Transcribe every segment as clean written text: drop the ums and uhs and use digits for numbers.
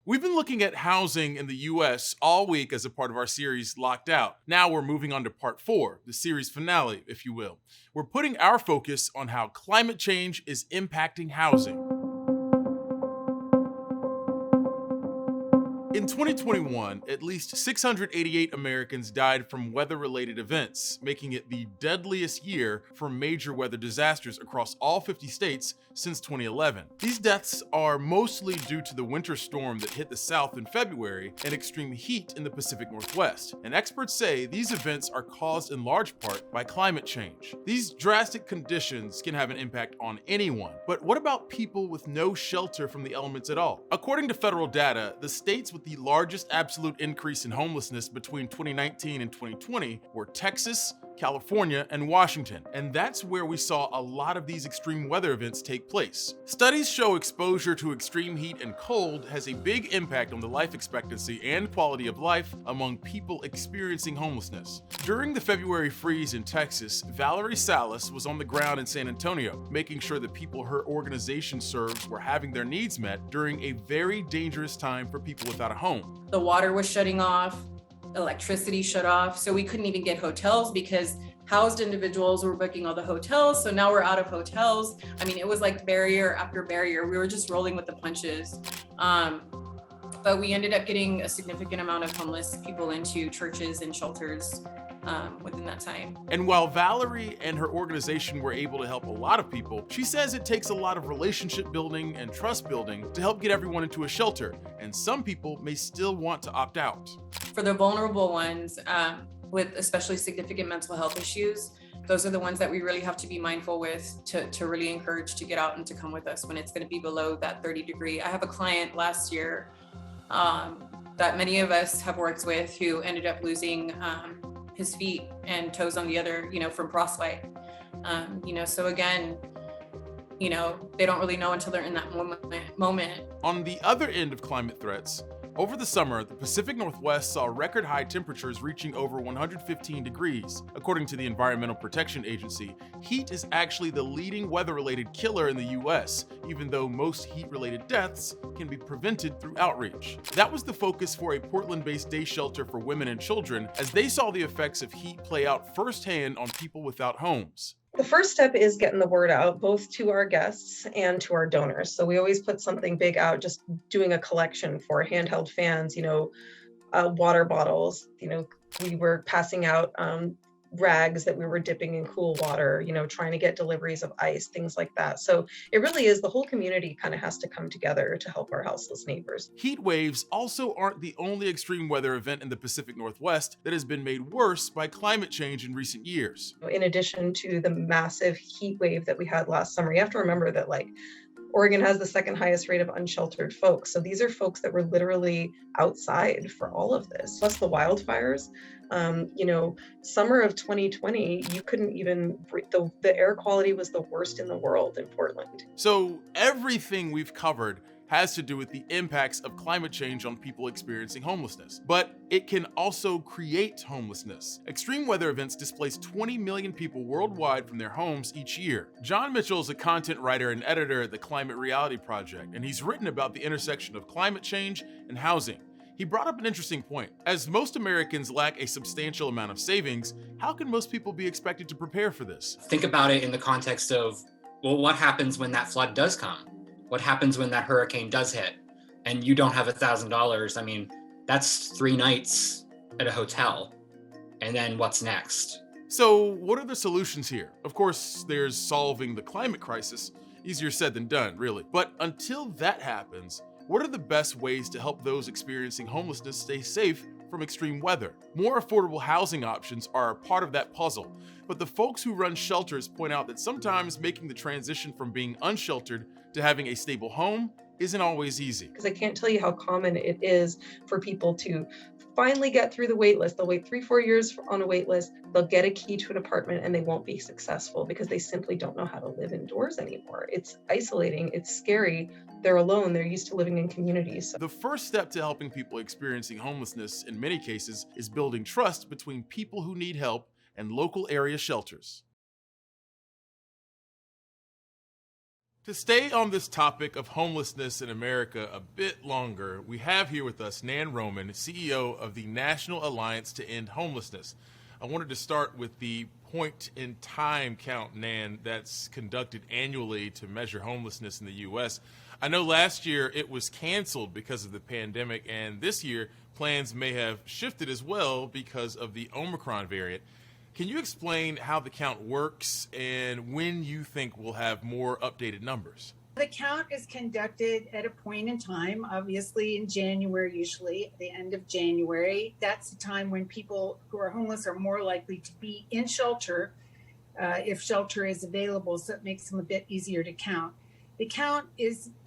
We've been looking at housing in the US all week as a part of our series Locked Out. Now we're moving on to part 4, the series finale, if you will. We're putting our focus on how climate change is impacting housing. In 2021, at least 688 Americans died from weather-related events, making it the deadliest year for major weather disasters across all 50 states since 2011. These deaths are mostly due to the winter storm that hit the South in February and extreme heat in the Pacific Northwest. And experts say these events are caused in large part by climate change. These drastic conditions can have an impact on anyone. But what about people with no shelter from the elements at all? According to federal data, the states with the largest absolute increase in homelessness between 2019 and 2020 were Texas, California, and Washington, and that's where we saw a lot of these extreme weather events take place. Studies show exposure to extreme heat and cold has a big impact on the life expectancy and quality of life among people experiencing homelessness. During the February freeze in Texas, Valerie Salas was on the ground in San Antonio, making sure the people her organization serves were having their needs met during a very dangerous time for people without a home. The water was shutting off, electricity shut off, so we couldn't even get hotels because housed individuals were booking all the hotels. So now we're out of hotels. I mean, it was like barrier after barrier. We were just rolling with the punches. But we ended up getting a significant amount of homeless people into churches and shelters within that time. And while Valerie and her organization were able to help a lot of people, she says it takes a lot of relationship building and trust building to help get everyone into a shelter, and some people may still want to opt out. For the vulnerable ones, with especially significant mental health issues, those are the ones that we really have to be mindful with to really encourage to get out and to come with us when it's going to be below that 30 degree. I have a client last year that many of us have worked with who ended up losing his feet and toes on the other, from frostbite. So again, they don't really know until they're in that moment. On the other end of climate threats, over the summer, the Pacific Northwest saw record high temperatures reaching over 115 degrees. According to the Environmental Protection Agency, heat is actually the leading weather-related killer in the US, even though most heat-related deaths can be prevented through outreach. That was the focus for a Portland-based day shelter for women and children, as they saw the effects of heat play out firsthand on people without homes. The first step is getting the word out, both to our guests and to our donors. So we always put something big out, just doing a collection for handheld fans, water bottles. We were passing out rags that we were dipping in cool water, trying to get deliveries of ice, things like that. So it really is, the whole community kind of has to come together to help our houseless neighbors. Heat waves also aren't the only extreme weather event in the Pacific Northwest that has been made worse by climate change in recent years. In addition to the massive heat wave that we had last summer, you have to remember that Oregon has the second highest rate of unsheltered folks. So these are folks that were literally outside for all of this. Plus the wildfires. Summer of 2020, you couldn't even, the air quality was the worst in the world in Portland. So everything we've covered has to do with the impacts of climate change on people experiencing homelessness. But it can also create homelessness. Extreme weather events displace 20 million people worldwide from their homes each year. John Mitchell is a content writer and editor at the Climate Reality Project, and he's written about the intersection of climate change and housing. He brought up an interesting point. As most Americans lack a substantial amount of savings, how can most people be expected to prepare for this? Think about it in the context of, what happens when that flood does come? What happens when that hurricane does hit and you don't have $1,000? I mean, that's 3 nights at a hotel. And then what's next? So what are the solutions here? Of course, there's solving the climate crisis. Easier said than done, really. But until that happens, what are the best ways to help those experiencing homelessness stay safe from extreme weather? More affordable housing options are a part of that puzzle, but the folks who run shelters point out that sometimes making the transition from being unsheltered to having a stable home isn't always easy. Because I can't tell you how common it is for people to finally get through the wait list. They'll wait 3-4 years on a wait list. They'll get a key to an apartment and they won't be successful because they simply don't know how to live indoors anymore. It's isolating. It's scary. They're alone. They're used to living in communities. The first step to helping people experiencing homelessness in many cases is building trust between people who need help and local area shelters. To stay on this topic of homelessness in America a bit longer, we have here with us Nan Roman, CEO of the National Alliance to End Homelessness. I wanted to start with the point in time count, Nan, that's conducted annually to measure homelessness in the U.S. I know last year it was canceled because of the pandemic, and this year plans may have shifted as well because of the Omicron variant. Can you explain how the count works and when you think we'll have more updated numbers? The count is conducted at a point in time, obviously in January, usually at the end of January. That's the time when people who are homeless are more likely to be in shelter if shelter is available, so it makes them a bit easier to count. The count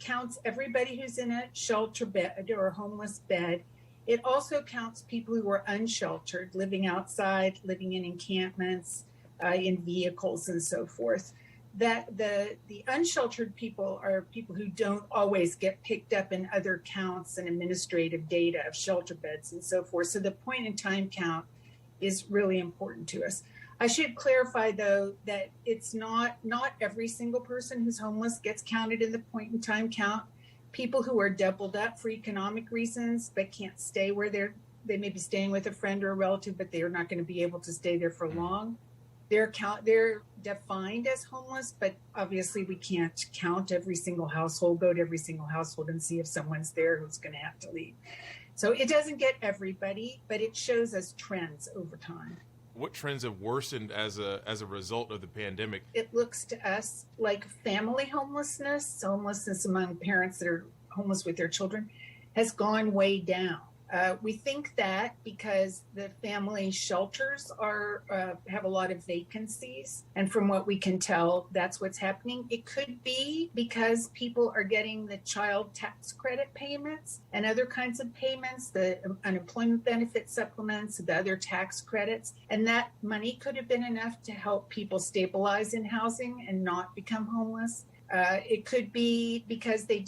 counts everybody who's in a shelter bed or a homeless bed. It also counts people who are unsheltered, living outside, living in encampments, in vehicles and so forth. That the unsheltered people are people who don't always get picked up in other counts and administrative data of shelter beds and so forth. So the point in time count is really important to us. I should clarify, though, that it's not every single person who's homeless gets counted in the point in time count. People who are doubled up for economic reasons but can't stay where they may be staying with a friend or a relative, but they are not going to be able to stay there for long. They're defined as homeless, but obviously we can't count every single household, go to every single household and see if someone's there who's going to have to leave. So it doesn't get everybody, but it shows us trends over time. What trends have worsened as a result of the pandemic? It looks to us like family homelessness among parents that are homeless with their children, has gone way down. We think that because the family shelters have a lot of vacancies, and from what we can tell, that's what's happening. It could be because people are getting the child tax credit payments and other kinds of payments, the unemployment benefit supplements, the other tax credits, and that money could have been enough to help people stabilize in housing and not become homeless. It could be because the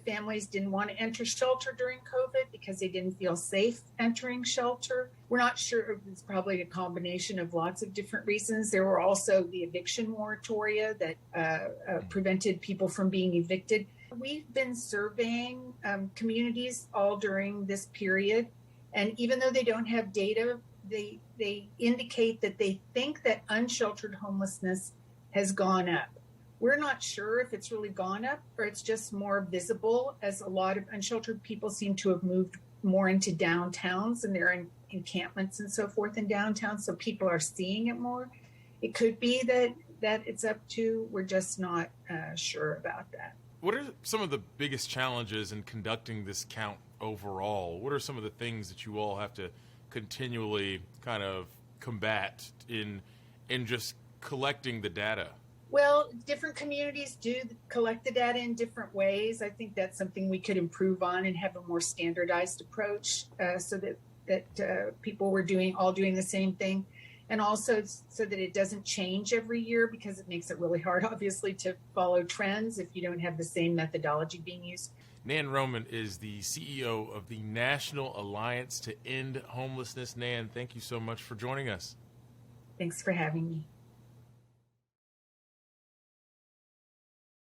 families didn't want to enter shelter during COVID because they didn't feel safe entering shelter. We're not sure. It's probably a combination of lots of different reasons. There were also the eviction moratoria that prevented people from being evicted. We've been surveying communities all during this period, and even though they don't have data, they indicate that they think that unsheltered homelessness has gone up. We're not sure if it's really gone up or it's just more visible, as a lot of unsheltered people seem to have moved more into downtowns, and they're in encampments and so forth in downtown, so people are seeing it more. It could be that it's up to, we're just not sure about that. What are some of the biggest challenges in conducting this count overall? What are some of the things that you all have to continually kind of combat in just collecting the data? Well, different communities do collect the data in different ways. I think that's something we could improve on and have a more standardized approach so that people were all doing the same thing. And also so that it doesn't change every year, because it makes it really hard, obviously, to follow trends if you don't have the same methodology being used. Nan Roman is the CEO of the National Alliance to End Homelessness. Nan, thank you so much for joining us. Thanks for having me.